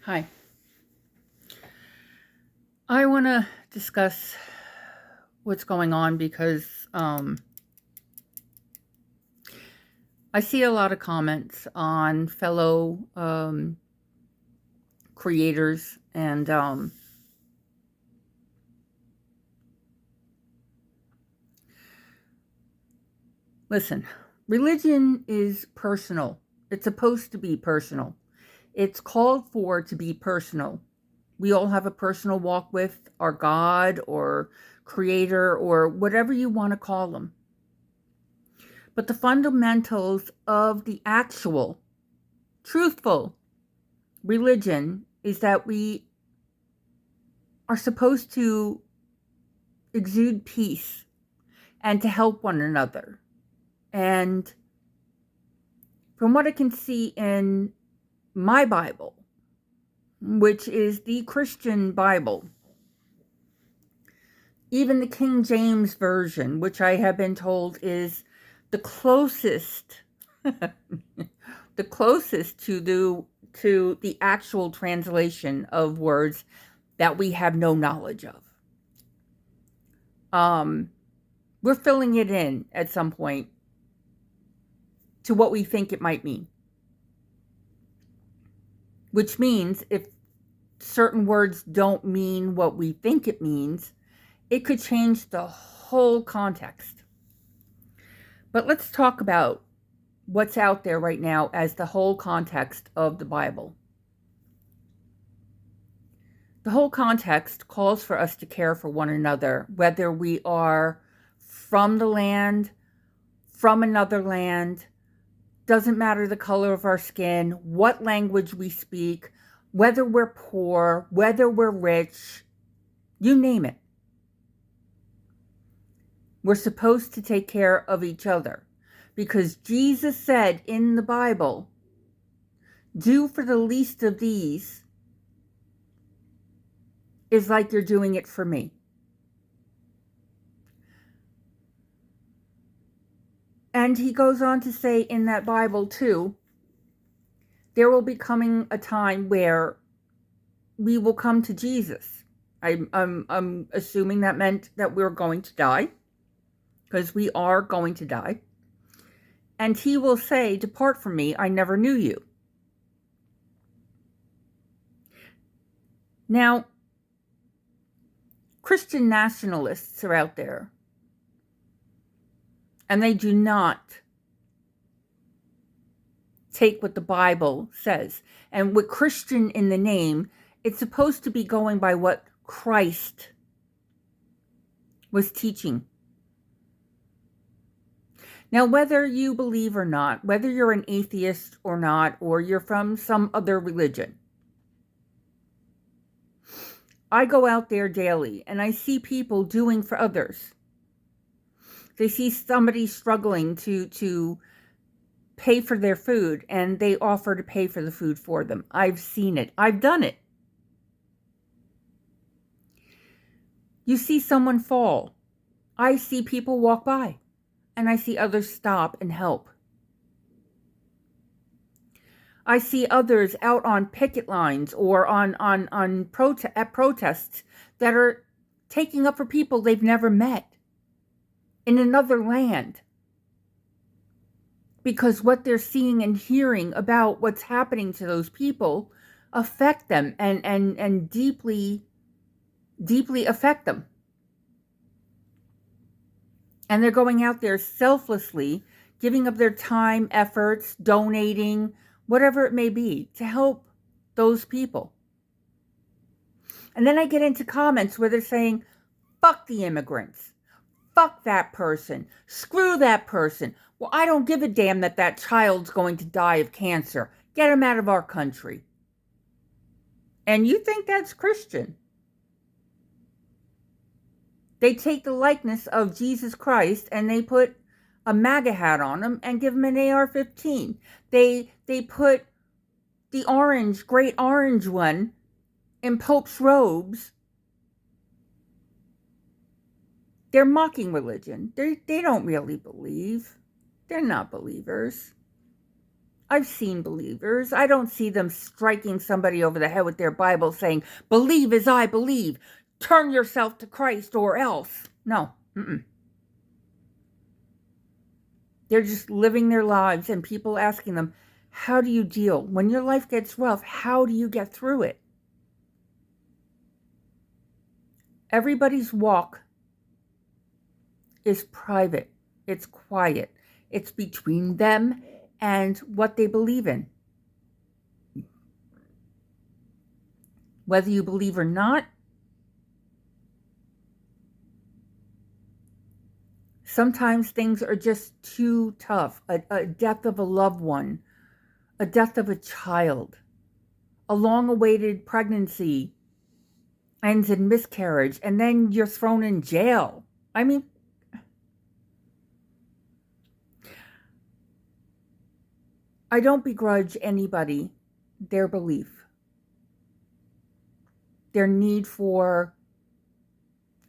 Hi. I want to discuss what's going on because I see a lot of comments on fellow creators, and listen, religion is personal. It's supposed to be personal. It's called for to be personal. We all have a personal walk with our God or creator or whatever you want to call them. But the fundamentals of the actual, truthful religion is that we are supposed to exude peace and to help one another. And from what I can see in my Bible, which is the Christian Bible, even the King James Version, which I have been told is the closest the closest to the actual translation of words that we have no knowledge of. We're filling it in at some point to what we think it might mean. Which means if certain words don't mean what we think it means, it could change the whole context. But let's talk about what's out there right now as the whole context of the Bible. The whole context calls for us to care for one another, whether we are from the land, from another land, doesn't matter the color of our skin, what language we speak, whether we're poor, whether we're rich, you name it. We're supposed to take care of each other because Jesus said in the Bible, do for the least of these is like you're doing it for me. And he goes on to say in that Bible too, there will be coming a time where we will come to Jesus. I'm assuming that meant that we're going to die, because we are going to die. And he will say, depart from me, I never knew you. Now, Christian nationalists are out there, and they do not take what the Bible says. And with Christian in the name, it's supposed to be going by what Christ was teaching. Now, whether you believe or not, whether you're an atheist or not, or you're from some other religion, I go out there daily and I see people doing for others. They see somebody struggling to pay for their food and they offer to pay for the food for them. I've seen it. I've done it. You see someone fall. I see people walk by and I see others stop and help. I see others out on picket lines or at protests that are taking up for people they've never met in another land, because what they're seeing and hearing about what's happening to those people affect them and deeply affect them. And they're going out there selflessly, giving up their time, efforts, donating, whatever it may be, to help those people. And then I get into comments where they're saying, fuck the immigrants. Fuck that person. Screw that person. Well, I don't give a damn that child's going to die of cancer. Get him out of our country. And you think that's Christian? They take the likeness of Jesus Christ and they put a MAGA hat on him and give him an AR-15. They put the great orange one in Pope's robes. They're mocking religion. They don't really believe. They're not believers. I've seen believers. I don't see them striking somebody over the head with their Bible saying, believe as I believe. Turn yourself to Christ or else. No. They're just living their lives, and people asking them, how do you deal? When your life gets rough, how do you get through it? Everybody's walk is private. It's quiet. It's between them and what they believe in. Whether you believe or not, sometimes things are just too tough. A death of a loved one, a death of a child, a long-awaited pregnancy ends in miscarriage, and then you're thrown in jail. I mean, I don't begrudge anybody their belief, their need for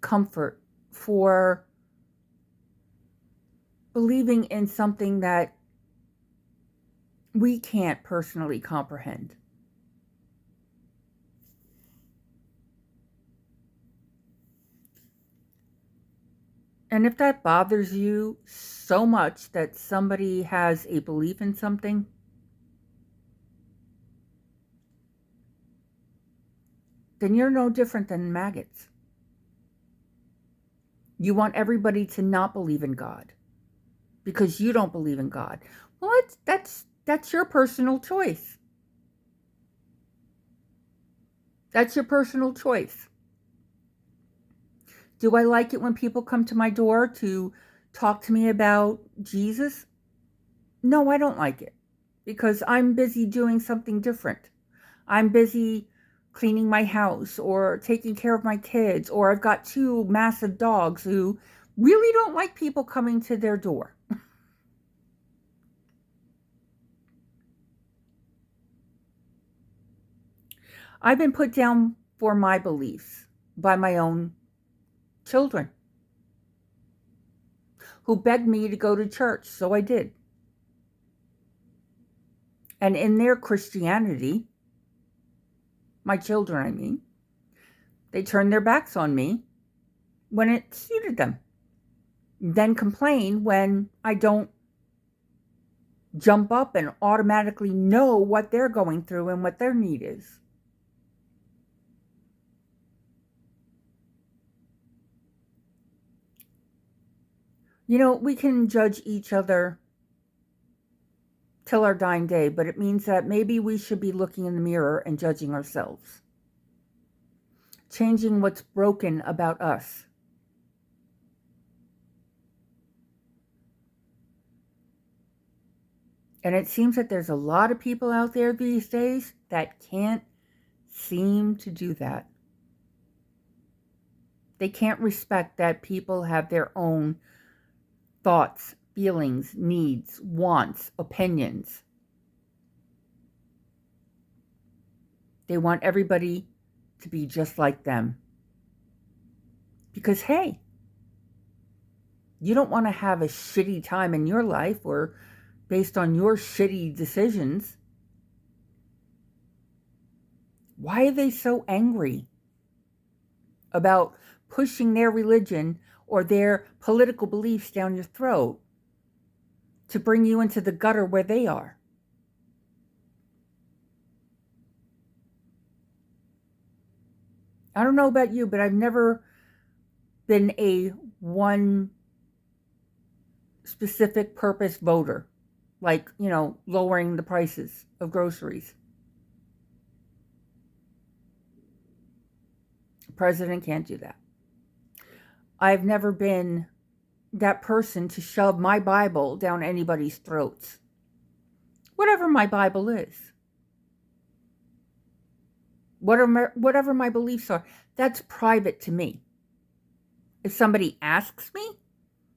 comfort, for believing in something that we can't personally comprehend. And if that bothers you so much that somebody has a belief in something, then you're no different than maggots. You want everybody to not believe in God because you don't believe in God. Well, that's your personal choice. That's your personal choice. Do I like it when people come to my door to talk to me about Jesus? No, I don't like it because I'm busy doing something different. I'm busy cleaning my house or taking care of my kids, or I've got 2 massive dogs who really don't like people coming to their door. I've been put down for my beliefs by my own children who begged me to go to church, so I did. And in their Christianity, my children, I mean, they turned their backs on me when it suited them. Then complain when I don't jump up and automatically know what they're going through and what their need is. You know, we can judge each other till our dying day, but it means that maybe we should be looking in the mirror and judging ourselves. Changing what's broken about us. And it seems that there's a lot of people out there these days that can't seem to do that. They can't respect that people have their own thoughts, feelings, needs, wants, opinions. They want everybody to be just like them. Because, hey, you don't want to have a shitty time in your life or based on your shitty decisions. Why are they so angry about pushing their religion or their political beliefs down your throat to bring you into the gutter where they are? I don't know about you, but I've never been a one specific purpose voter, like, lowering the prices of groceries. The president can't do that. I've never been that person to shove my Bible down anybody's throats. Whatever my Bible is. Whatever my beliefs are, that's private to me. If somebody asks me,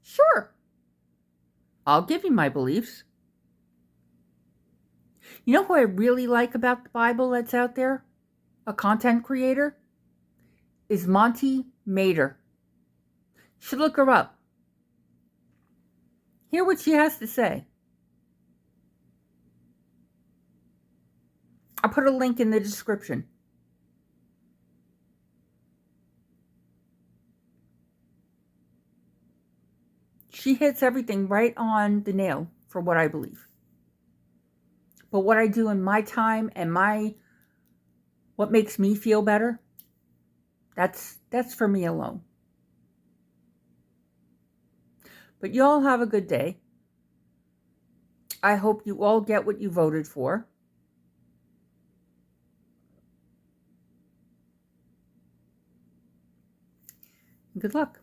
sure, I'll give you my beliefs. You know who I really like about the Bible that's out there? A content creator? Is Monte Mader. You should look her up. Hear what she has to say. I'll put a link in the description. She hits everything right on the nail for what I believe. But what I do in my time and what makes me feel better, that's for me alone. But you all have a good day. I hope you all get what you voted for. Good luck.